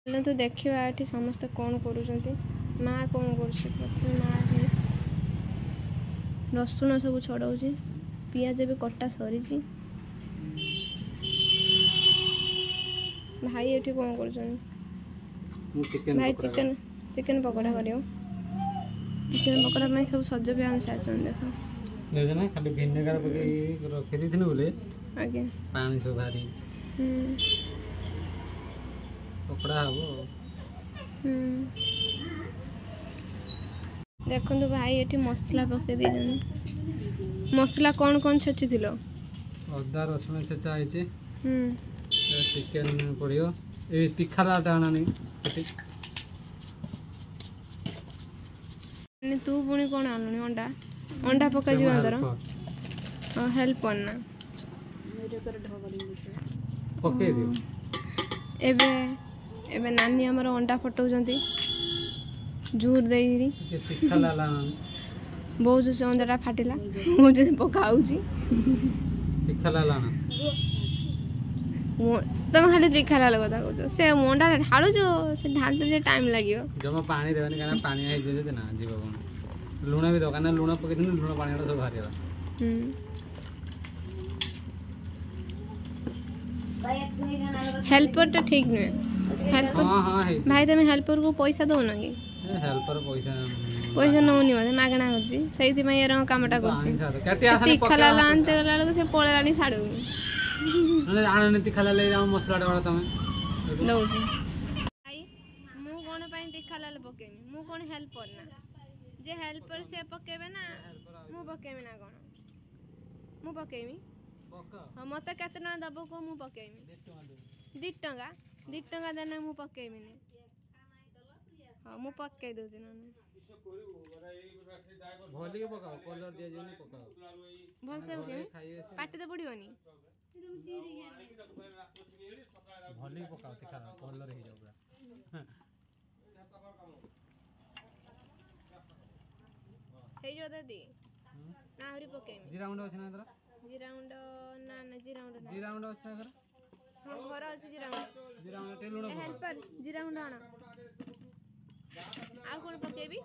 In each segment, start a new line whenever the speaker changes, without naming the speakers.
तो देखा ये समस्ते कौन करुँच माँ कौन कर माँ रसुण सब छड़ाऊँ पियाज भी कटा सरी भाई ये कौन कर भाई चिकन चिकन पकोड़ा कर चिकन पकोड़ा में सब सज भी आन सारी देख
ना खाली विनेगार पके रखी देथिन बोले
आगे
पानी सब भारी पकोड़ा हबो
देखो भाई ये मसला पके दी मसला कौन कौन छेची थिलो
अदा रसुण छेचा आइचे चिकन पड़ियो ए तीखा लाटा आना नहीं
तू पुणी कौन आनुनी अंडा अंडा पका जी अंदर हेल्प करना
पके दियो
एबे एबे नानी हमर अंडा फटाउछंती जूर देइरी
तीखा लाला
बहुत से अंडाटा फाटिला मु जे पकाउची
तीखा लाला ना
तुम खाली तीखा लाल कथा कहछो से अंडा ढाळु जो से ढालते जे टाइम लागियो
जमा पानी देबनी काना पानी आइ जे ना जीव कोन लूण भी दो काना लूण पके दिन लूण पानी सब भारी
हेल्पर तो ठीक नहीं हेल्पर भाई तुम हेल्पर को पैसा दो ना कि
हेल्पर
पैसा नौनी मते मागणा करछि सेति में एरं कामटा करछि तीखा लाल आनते गला से पळेलानी साडू
नले आनने तीखा लाल ले मसला डबा तमे
दउछि भाई मु कोन पई तीखा लाल पकेमी मु कोन हेल्पर ना जे हेल्पर से पकेबे ना मु पकेमी ना कोन मु पकेमी हां मते केते ना दबो को मु पकेमी 2 टंका देना मु पकेमी ने हां मु पके दोछि ना
भोली के पकाओ कलर दिया जेनी पकाओ
भल से पकेमी काटी तो पड़ियोनी
भोली के पकाओ तीखा कलर ही जाऊ पूरा
हे जो दादी ना हरी पकेमी
जीरा गुंड अछि ना इधर
जीरा गुंड ना ना जीरा
गुंड अछि ना
हां घर अछि जीरा गुंड
टे लूण
हेल्पर जीरा गुंड आना आ कोन पकेबी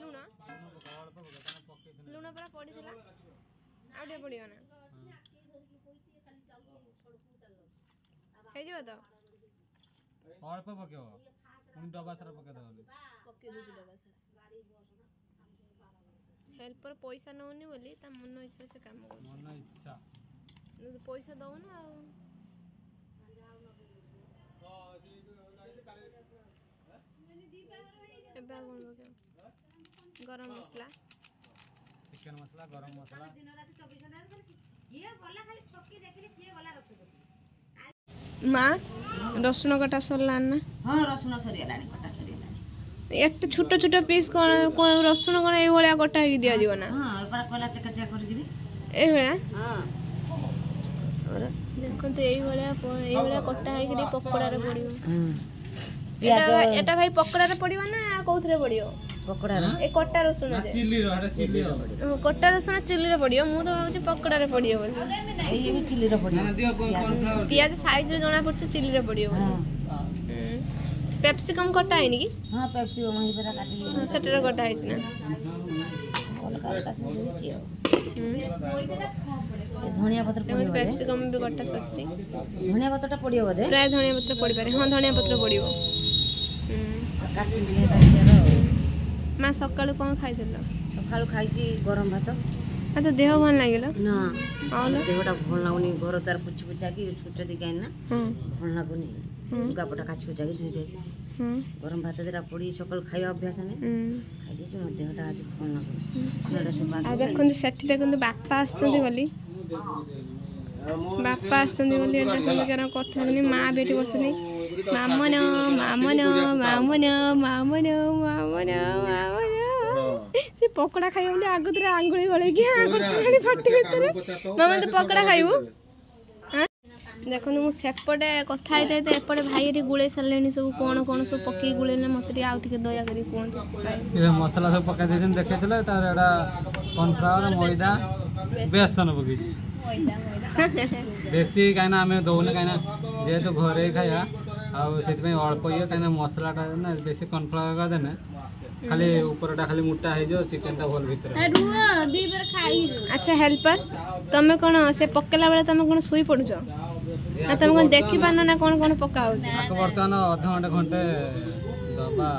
लूण लूण पूरा पड़ी दिला आ डे पड़ियो ना हे जो तो
अल्प पकेओ उन डबा सारा पके दो
पके दो डबा सारा हेल्पर पैसा नौनी बोली ता मन इच्छा से काम कर
मन इच्छा
न पैसा दो ना एबा कोन बके गरम मसला
चिकन मसला गरम मसला
ये बोला खाली छक्की देखले किए वाला रख
मां रसुण कटा सरला ना
हां रसुण सरियालानी कटा सरियालानी
एक छोटा छोटा पीस कोन रसुण कोन ए भलिया कटा ही दिया जीव ना
हां ऊपर कोला चका चका कर गिरी
ए भलिया
हां
और देखो तो ए भलिया कटा है गिरी पकोड़ा रे पड़ियो
प्याज
एटा भाई पकोड़ा रे पड़ियो ना कोथरे पड़ियो
पकोड़ा रे
ए कटा रसुण दे
चिल्ली रो हटा चिल्ली रो
कटा रसुण चिल्ली रे पड़ियो मु तो भाबुची पकोड़ा रे पड़ियो बोली
ये भी चिल्ली रे पड़ी
ना दियो कॉर्न फ्लावर
पियाज साइज रे जोना पड़छ चिल्ली रे पड़ियो
हां
पेप्सिकम कटा है नी की
हां पेप्सी वही पर काटी
सेटर कटा है ना
हल्का हल्का सब कियो धनिया पत्र पड़ियो
पेप्सिकम भी कटा सच्ची
धनिया पत्रटा पड़ियो बदे
प्राय धनिया पत्र पड़ी पारे हां धनिया पत्र पड़ियो
काटी दिए तार
मां सकाळु कोन खाइ देलो
सकाळु खाइ की गरम भात
आ तो देह भल लागिलो
ना
आउलो
देहटा भल लागुनी घर तार पुछ पुछा की छुट दी काइन ना भल लागुनी लुगापटा काच कुचा की धुई दे गरम भात देरा पड़ी सकाळु खाଇବା अभ्यास ने खाइ दिस म देहटा आज भल लागुनी
आ देखुन सेठी देखुन बापा आछथि बोली बापा आछथि बोली एटा कोन केरा कथा बनी मां बेटी बसली मामन मामन मामन मामन मामन मामन से पकोड़ा खाइ बोली आगुतरे आंगुली गळे की आगर साणी फाटी भीतर मामा तो पकोड़ा खाइबो हां देखो मु सेपटे कथा आइते तो एपटे भाई एटी गुळे सलेनी सब कोन कोन सब पक्की गुळे ने मते आ ठीक दया करी कोन
ये मसाला सब पका देदिन देखेतले तार एडा कॉर्न फ्लावर मैदा बेसन पकी
मैदा
बेसी काइना हमें दोने काइना जे तो घरे खाया आउ से अल्प ये कहीं मसलाटा ना बेसी कॉर्नफ्लावर कर देना खाली ऊपरटा खाली मोटा है जो चिकन टा भल भीतर
अच्छा हेल्पर तमे कौन से पकेला बेले तमे कौन सुई पड़ुछ ना तमे कौन देखि पाना ना कौन कौन पका होछ
बर्तमान अध घंटे दबा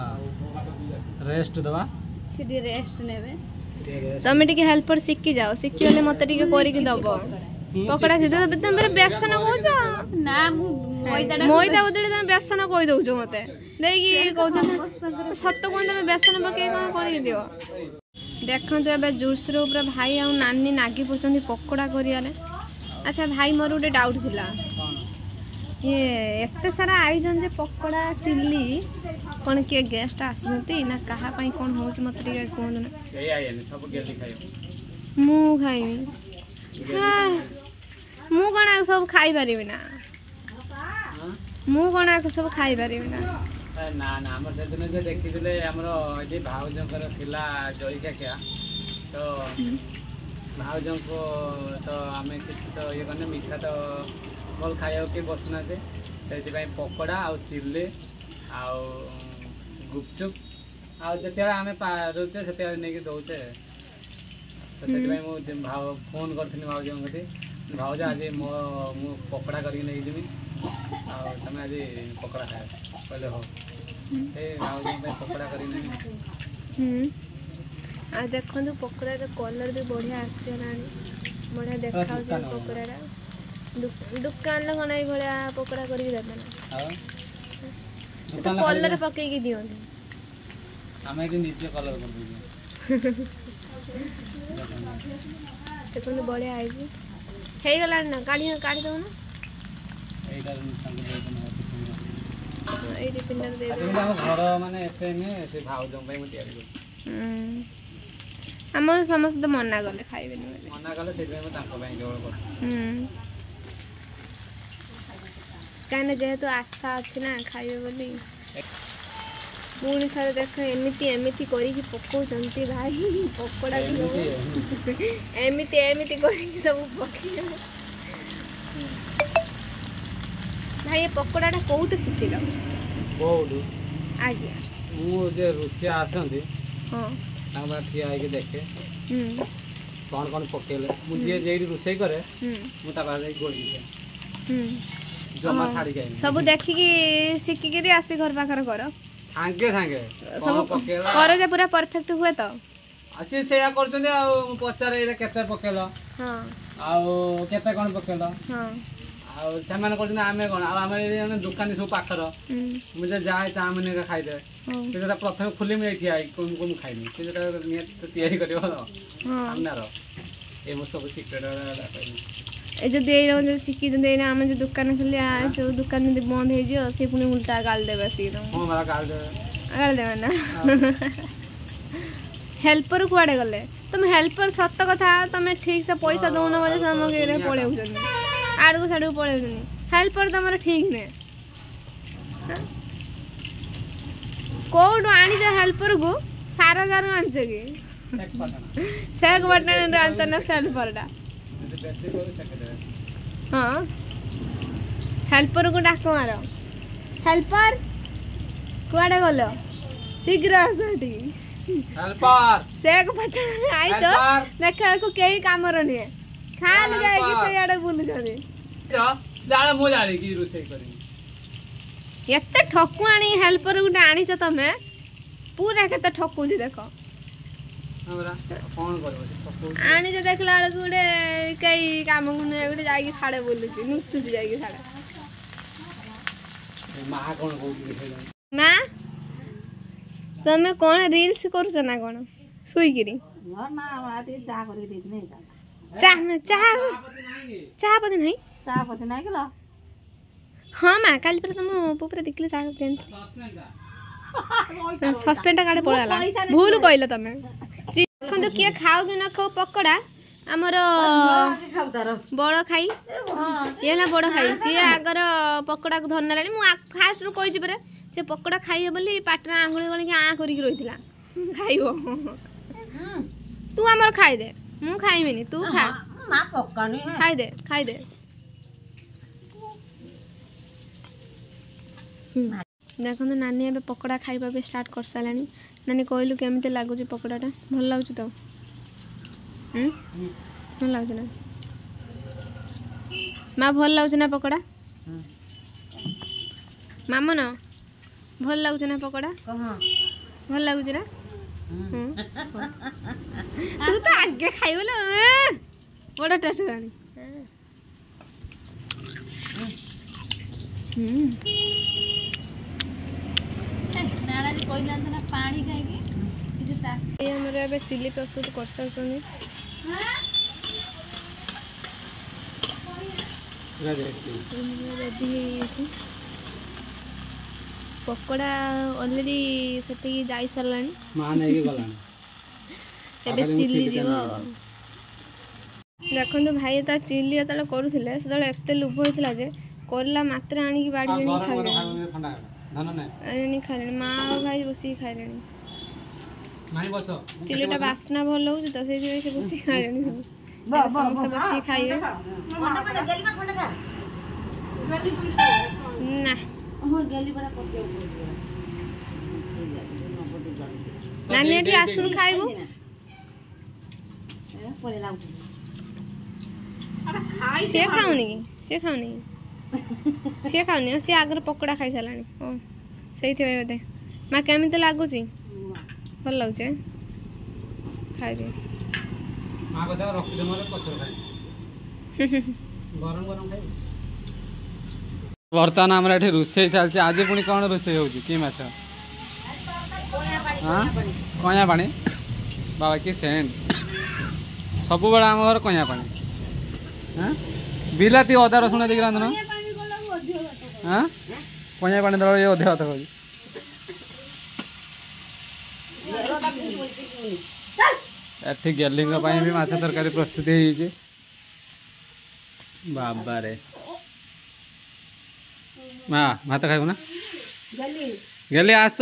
रेस्ट दबा
सिटी रेस्ट नेबे तमे टिके हेल्पर सिक्की जाओ सिक्की होले मते टिके करि के दबो पकड़ा से तमे बेसन होछ ना मु मैदा बदले तमे बेसन कहि दउछ मते देकी कहू सत्त कोन तमे बेसन पके कोन करि दियो देखंतु एबे जूस रो ऊपर भाई आ नानी नागी पड़छन्ती पकोड़ा करियाले अच्छा भाई मोर गोटे डाउट थिला ये एते सारा आयोजन जे पकोड़ा चिल्ली कोन के गेस्ट आसुनती ना कहा पई कोन होछ मत टिके कोन ना
ए आइए सब गेली खायो
मु खाइमी हां मु कोना सब खाई परिबे ना मु कोना सब खाई परिबे ना
ना ना हमर सेदिन जे देखिथिले हमर एडी भाउजंकर थिला जळिका क्या तो भाउजंको तो आमे किछ तो ये कने मिठा तो भल खाया के बसना से सेति पई पकोड़ा आ चिल्ली आ गुपचुप आ जते आमे पारुचे सेते नै के दोचे तो सेति पई मु भाव फोन करथिनी भाउजंकति भाउज आज मु पकोड़ा करी नै जिमी आ तमे आज पकोड़ा खाए पहले हो ए भाउजंक पे पकोड़ा करी नै
आ देखंतु पकोड़ा रे कलर भी बढ़िया आसीलानी बढ़िया देखा छै पकोड़ा रा दुकान ल कोनाई भलिया पकोड़ा करी देता ना
हां
दुकान कलर पके के दियो
हमें के नीचे कलर कर दियो
देखंतु बढ़िया आई छी हेई गला ना काढी दो ना
एटा संग दे देना
एडी पिंडर दे
दे हम घर माने एते ने से भाउजंक पे मति आबी
हम समस्त मना गले खाइबे नि
मना गले से में तांको पे जोड़ कर
काने जेहेतु आशा अछि ना खाइबे बोली पुणी थरे देख एमिति एमिति करी कि पको जंती भाई पकोड़ा भी एमिति एमिति करी कि सब पके भाई ये पकोड़ाटा कोउट सिखिल
कोउडू
आज्ञा
मु जे रुसिया आसंती
हां
तांबा ठिया आइ के देखे कौन कौन पकेले मु जे जेडी रुसई करे मु ता बारे गोली दे जमा छाड़ी गई
सब देखि कि सिखि के आसी घर पाखर कर
सांगे सांगे
सब
पकेला
कर जे पूरा परफेक्ट हुए तो
आसी सेया करछन आ पचारे एटा केते पकेला
हां
आ केते कोन पकेला
हां
आ सेमान करछन आमे कोन आ आमे जने दुकान सब पाखर मुझे जाय चाउमिन का खाइ दे सेटा प्रथम खुली में एठी आई कोन कोन खाइनी सेटा नियत तयारी करियो हां हमनार ए मो सब सिक्रेट वाला
ए जो दे रहो सिक्की दे ना हम जो दुकान खोले आ से दुकान में बंद हे जो से पुनी उल्टा गाल देबे सी
हां हमरा गाल
देबे ना हेल्पर कुआडे गले तुम हेल्पर सत्त कथा तुम ठीक से पैसा दोनो बोले सामग्री रे पळे उजन आडू साडू पळे उजन हेल्पर तमरे ठीक ने कोड आनी जे हेल्पर को सारा गार आनछे की सेक बटन रे आनछ ना हेल्परडा हाँ हेल्पर को डाक मार हेल्पर कुआडे गलो शीघ्र आसटी
हेल्पर
सेक बटन आइचो देखा को केही काम रनी खाली जाय कि से आडे बुलु जनी
जाळे मो जाळे की रुसई करी
एते ठकुआणी हेल्पर गुटे आनिछ तमे पूरा केते ठकुजी देखो
हमरा फोन करबो
आनी जे देखला गुटे कई काम गुने गुटे जाई साडे बोलुची नुचुची जाई साडे
मां कोन कहू
ना तमे कोन रील्स करूछ ना कोन सुई गिरी
ना आटी चा करी देत नै
चाह पति नहीं
चा पति नै गेला
हां मां काल पर तुम ऊपर देखले चाह पेन सस्पेंड गाडे पळाला भूल कइला तमे देखंतु किए खाओ कि न खाओ पकोड़ा हमर बड़ खाई ये ना बड़ खाई सी आगर पकोड़ा को धरना लानी मु फास्ट रो कहि परे से पकोड़ा खाइए बोली पाटना आंगुली गणी आ करी रहितला खाइबो तू हमर खाइ दे मु खाइमिनी तू खा
मा पक्कानी
खाइ दे देखो नानी ए पकोड़ा खाइबा भी स्टार्ट कर सारानी नानी कहलु केमती लगुच पकोड़ाटा भल लगुच तो भल लगुच ना माँ भल लगुच ना पकोड़ा मामा ना भल लगुच ना पकोड़ा भल लगुच ना तू तो आगे खाइबो लो बड़ा टेस्ट रानी चिली प्रस्तुत कर पकोड़ा ऑलरेडी सेठी जाई सरलानी चिली जीव देखो भाई तो चिली जो करुले से एत लोभ होता जे करला मात्र आनिक बाड़ी खाने खाले माँ और भाई बसिक खाले चिलीटा बास्ना भल हो तो से बसिक खाले समस्त बसिक खाइबे ना नानी एठी आसुन खाइबो से खाऊनी सी आगर पकोड़ा खाई सारानी से बोधे माँ केमी लगुच भल लगुच खाई
बर्तमान आम रोसे चलती आज पुणी कौन रोसे हो माछ कइया पानी बाबा कि सेंट सब बड़ा आम घर कइया पानी बिलाती अदा रसुण देखिए रांधुना हाँ कइया पानी दल ये अधे हाथ एठी गेलिंग भी माछ तरकारी प्रस्तुत हो बाबा रे माँ भात खाइब ना गेली आस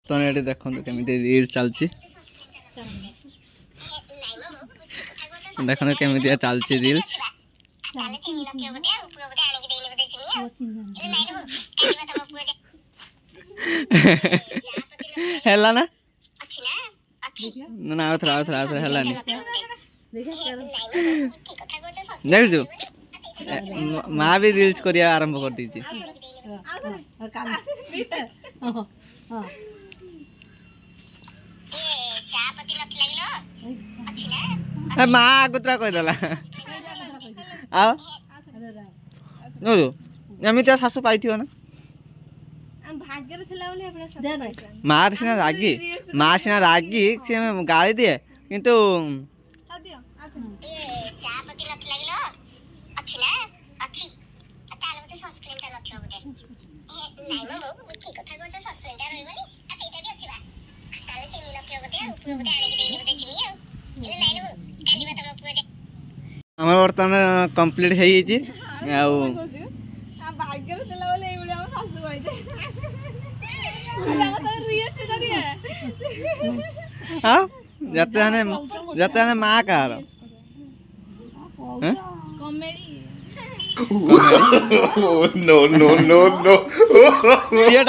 तो ये देखो केमी रील चलती देखो केमी चलती रील्स है ना ना है देख माँ भी रील्स करिया आरंभ कर दी माँ आगुतरा कहीदेला एमती शाशु पाई ना माँ सीना रागी सी गाड़ी दिए किंतु आम बर्तमान कम्प्लीट जते माँ car no no no no ये